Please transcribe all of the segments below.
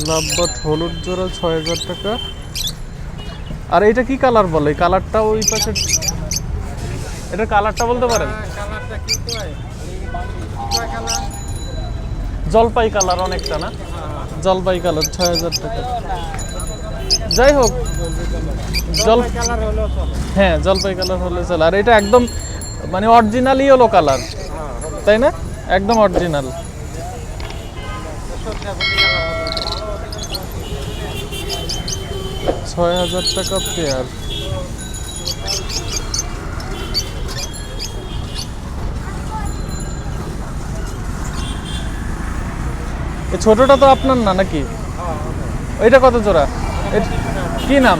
লাভবাট হলুদ জোড়া ৬,০০০ টাকা। আর এটা কি কালার বলে? কালারটা ওই পাশে, এটা কালারটা বলতে পারেন? জলপাই কালার অনেকটা না? জলপাই কালার ৬,০০০ টাকা। যাই হোক, হ্যাঁ জলপাই কালার হলে চলে। আর এটা একদম মানে অরিজিনাল ইয়েলো কালার, তাই না? একদম অরিজিনাল। ৬,০০০ টাকা পেয়ার। ছোটটা তো আপনার না নাকি? এটা কত জোড়া? কি নাম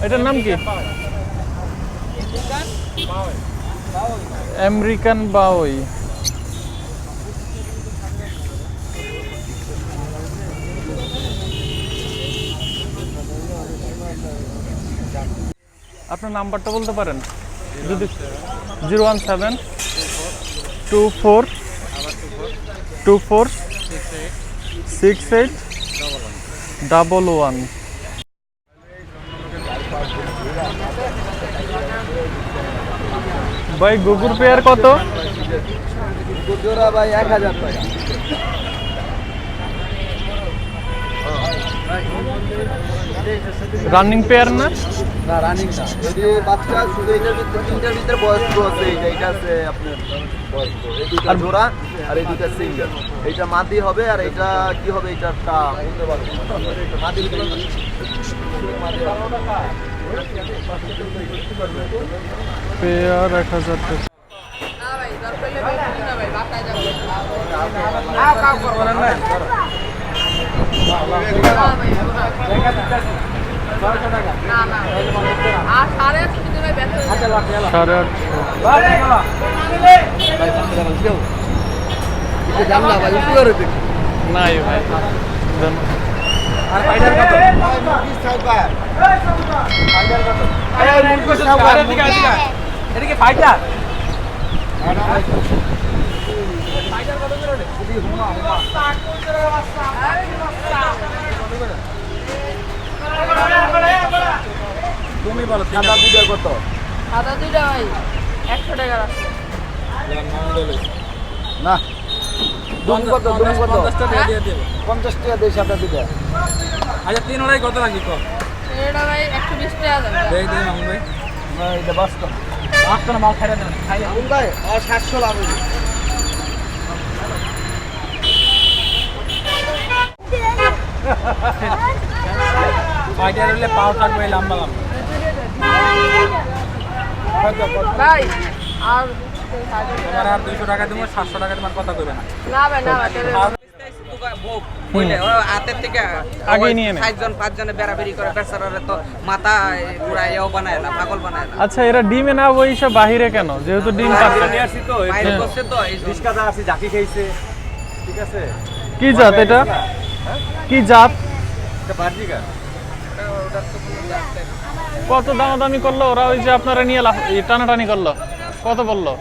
এটার? নাম কি? আমেরিকান বাউই। আপনার নাম্বারটা বলতে পারেন যদি? 01724246811। ভাই গুগুর পেয়ার কত? জোড়া ভাই ১,০০০ টাকা। রানিং পেয়ার না? না রানিং না, যদি বাচ্চা শুধু এটার ভিতরে তিনটার ভিতরে বয়স্ক আছে। এটা আছে আপনার বয়স্ক, এই দুটো জোড়া আর এই দুটো সিঙ্গেল। এইটা মাদি হবে আর এটা কি হবে এটাটা বলতে পারবো না। মাদি পেয়ার ১,০০০ টাকা। নাই ভাই। আর ফাইটার কত? এটা কি ফাইটার? তুমি বলো সাদা দুইটা কত? সাদা দুইটা ভাই 100 টাকা রাখছে না। দুম কত? দুম কত? 50 টাকা দেই সাদা দুইটা। আচ্ছা 3 ওরাই কত লাগি কো? এটা ভাই 120 টাকা দাম। দেই দেই মামুন ভাই। না এটা বাস্তব। আটটা মাল খাইরা দেন। খাইলে মামুন ভাই আর 700 লাভ হইবে। ফাইটার হলে পাও থাকবে লম্বা লম্বা। ভাই আর তোমার আর 200 টাকা দিমু, 700 টাকা তোমার কথা কইবে না। না ভাই না ভাই হাতের থেকে আগে নিয়ে নেয়। 5 জনে বেড়াবেড়ি করে বেচারারে তো মাথা উড়াইয়াও বানায় না, পাগল বানায় না। আচ্ছা এরা ডিমে না বইসা বাহিরে কেন? যেহেতু ডিম পাচ্ছে। বাইরে করছে তো এই জন্য। রিস্কাদা আছে জাকি খাইছে, ঠিক আছে? কি জাত এটা? কি জাত? এটা বার্জিকা। কত দামাদামি করলো ওরা? ওই যে আপনারা নিয়ে টানাটানি করলো, কত বললো?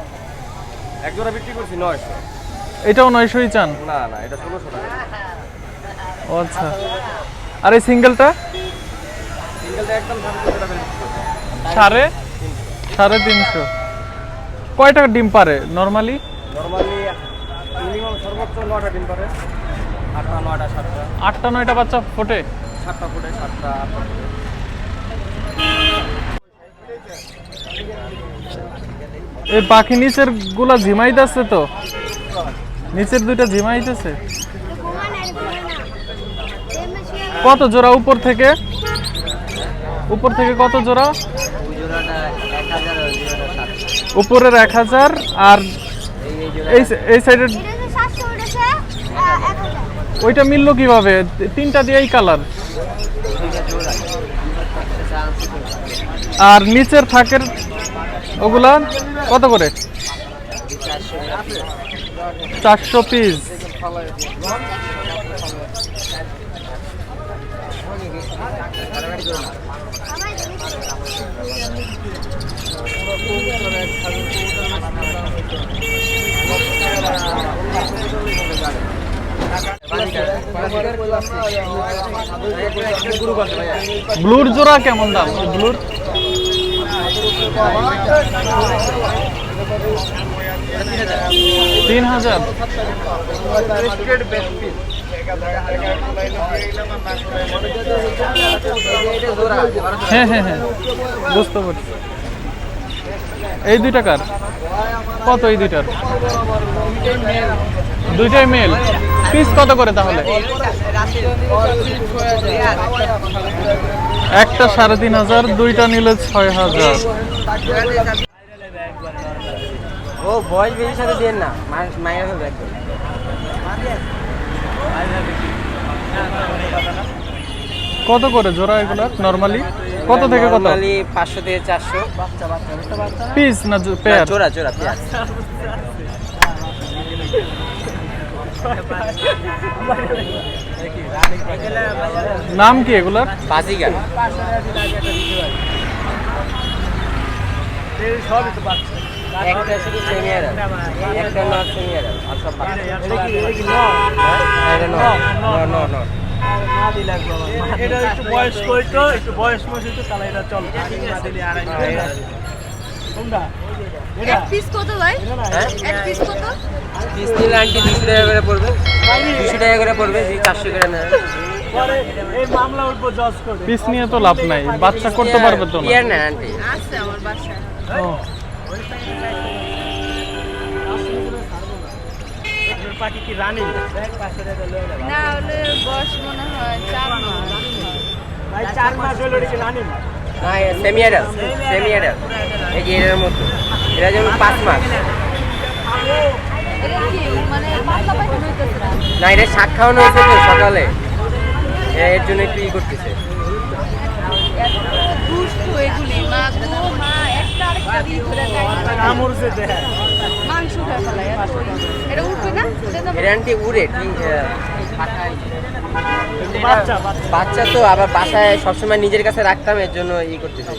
এক জোড়া বিক্রি করছি 900। এটাও 900ই চান? না না, এটা 1600 টাকা। ও আচ্ছা। আর এই সিঙ্গেলটা? সিঙ্গেলটা একদম 700 টাকা বিক্রি করছি। 350? কয় টাকা ডিম পারে নরমালি? নরমালি মিনিমাম সর্বোচ্চ 9টা ডিম পারে। 8টা 9টা 7টা। 8টা 9টা বাচ্চা ফোটে? 7টা ফুটে, 7টা 8টা ফুটে। এই পাখি নিচের গুলা ঝিমাইতেছে তো, নিচের দুইটা ঝিমাইতেছে। কত জোড়া উপর থেকে? উপর থেকে কত জোড়া? উপরের 1000 আর এই সাইডের ওইটা মিললো কিভাবে? তিনটা দিয়েই কালার। আর নিচের থাকের ওগুলা কত করে? 400 পিস। ব্লুর জোড়া কেমন দাম ব্লুর? 3000। হ্যাঁ হ্যাঁ হ্যাঁ বুঝতে পারছি। এই দুইটা কার কত? এই দুইটার দুইটাই মেল। পিস কত করে তাহলে? একটা 3500, দুইটা নিলে 6000। ও বয়স বেশির সাথে দেন না, মায়ের হবে একদম। কত করে জোড়া এগুলা নরমালি? কত থেকে কত? নরমালি 500 থেকে 400 পিস না পেয়ার? জোড়া জোড়া পেয়ার। নাম কি এগুলার? বাজিগার। একটা শুধু সেমিয়ার, একটা নট সেমিয়ার, আর সব বাচ্চা। নো নো এটা একটু বয়স কইতো, একটু বয়স মসিতো তাহলে এটা চল না দিলে আর কোনটা এটা এক পিস কত ভাই? এক পিস কত? পিস নিলে আন্টি 200 টাকা করে পড়বে, 200 টাকা করে পড়বে, 400 করে নেয়। পরে এই মামলা উঠবো জজ করে। পিস নিয়ে তো লাভ নাই, বাচ্চা করতে পারবে তো না। ইয়ার না আন্টি। আছে আমার বাসায়। ও, পাখি কি রানী? দেখ 500 টাকা লয়ে যাবে না হলে বয়স মনে হয় 4 মাস। ভাই 4 মাস হলো কি রানী? না সেমিয়ার, সেমিয়ার এই যে এর মতো, এরা যেমন 5 মাস। এটা কি মানে পাতলা পায়খানা হইতেছে না? না এটা শাক খাওয়ানো হয়েছে তো সকালে, এর জন্য একটু করতেছে। দুষ্টু এগুলি, মা গো মা, একটা আরেকটা দিয়ে ধরে যায়। কামড়ছে দেখ। মাংস খায় ফেলায়। এটা উঠবে না? এটা তো এর আন্টি উড়ে ঠিক বাচ্চা বাচ্চা তো আবার বাসায় সবসময় নিজের কাছে রাখতাম, এর জন্য করতেছে।